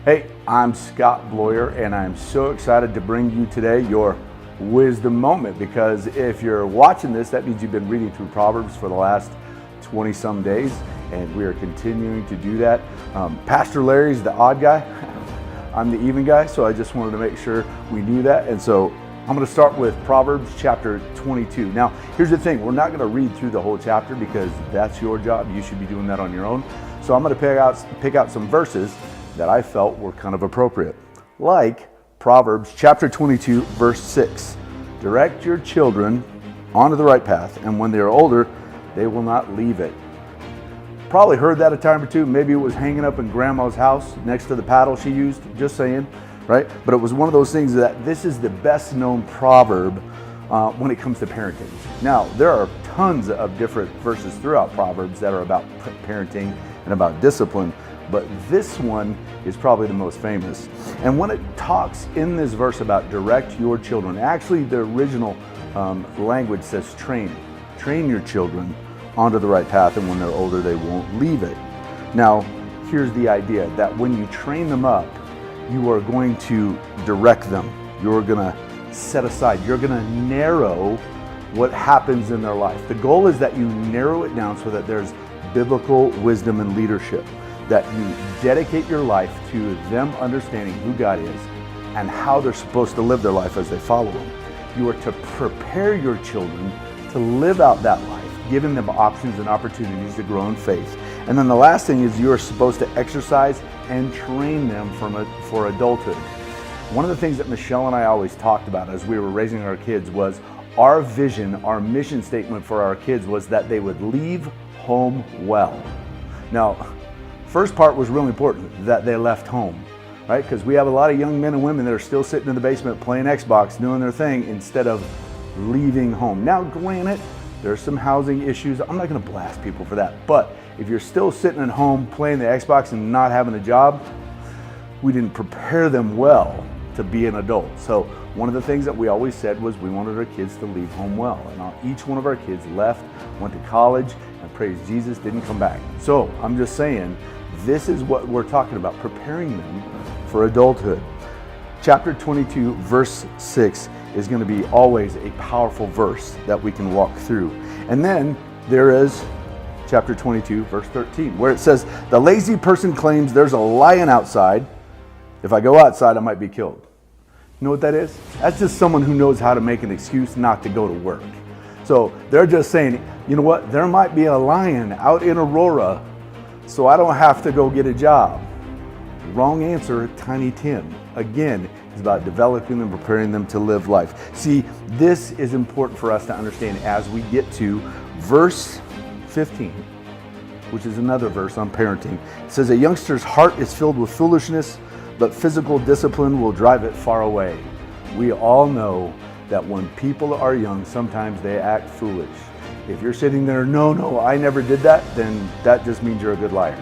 Hey, I'm Scott Bloyer, and I'm so excited to bring you today your wisdom moment, because if you're watching this, that means you've been reading through Proverbs for the last 20 some days, and we are continuing to do that. Pastor Larry's the odd guy. I'm the even guy, so I just wanted to make sure we knew that. And so I'm going to start with Proverbs chapter 22. Now, here's the thing. We're not going to read through the whole chapter because that's your job. You should be doing that on your own. So I'm going to pick out some verses that I felt were kind of appropriate. Like Proverbs chapter 22, verse 6. Direct your children onto the right path, and when they are older, they will not leave it. Probably heard that a time or two. Maybe it was hanging up in grandma's house next to the paddle she used, just saying, right? But it was one of those things that this is the best known proverb when it comes to parenting. Now, there are tons of different verses throughout Proverbs that are about parenting and about discipline, but this one is probably the most famous. And when it talks in this verse about direct your children, actually the original language says train your children onto the right path, and when they're older they won't leave it. Now, here's the idea that when you train them up, you are going to direct them. You're going to set aside, you're going to narrow what happens in their life. The goal is that you narrow it down so that there's biblical wisdom and leadership, that you dedicate your life to them understanding who God is and how they're supposed to live their life as they follow Him. You are to prepare your children to live out that life, giving them options and opportunities to grow in faith. And then the last thing is you're supposed to exercise and train them for adulthood. One of the things that Michelle and I always talked about as we were raising our kids was our vision, our mission statement for our kids was that they would leave home well. Now, first part was really important, that they left home, right? Because we have a lot of young men and women that are still sitting in the basement playing Xbox, doing their thing instead of leaving home. Now, granted, there's some housing issues. I'm not going to blast people for that. But if you're still sitting at home playing the Xbox and not having a job, we didn't prepare them well to be an adult. So one of the things that we always said was we wanted our kids to leave home well. And each one of our kids left, went to college, and praise Jesus, didn't come back. So I'm just saying, this is what we're talking about, preparing them for adulthood. Chapter 22, verse 6 is going to be always a powerful verse that we can walk through. And then there is chapter 22, verse 13, where it says, the lazy person claims there's a lion outside. If I go outside, I might be killed. You know what that is? That's just someone who knows how to make an excuse not to go to work. So they're just saying, you know what? There might be a lion out in Aurora, so I don't have to go get a job. Wrong answer, Tiny Tim. Again, it's about developing them, preparing them to live life. See, this is important for us to understand as we get to verse 15, which is another verse on parenting. It says, a youngster's heart is filled with foolishness, but physical discipline will drive it far away. We all know that when people are young, sometimes they act foolish. If you're sitting there, no, I never did that, then that just means you're a good liar.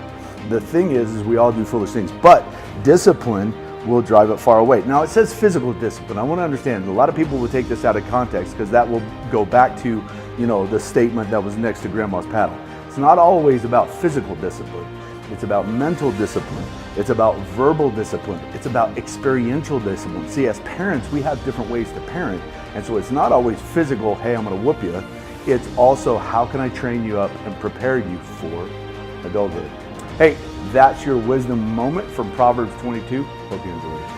The thing is we all do foolish things, but discipline will drive it far away. Now it says physical discipline. I want to understand, a lot of people will take this out of context because that will go back to, the statement that was next to grandma's paddle. It's not always about physical discipline. It's about mental discipline. It's about verbal discipline. It's about experiential discipline. See, as parents, we have different ways to parent. And so it's not always physical, hey, I'm going to whoop you. It's also, how can I train you up and prepare you for adulthood? Hey, that's your wisdom moment from Proverbs 22. Hope you enjoyed it.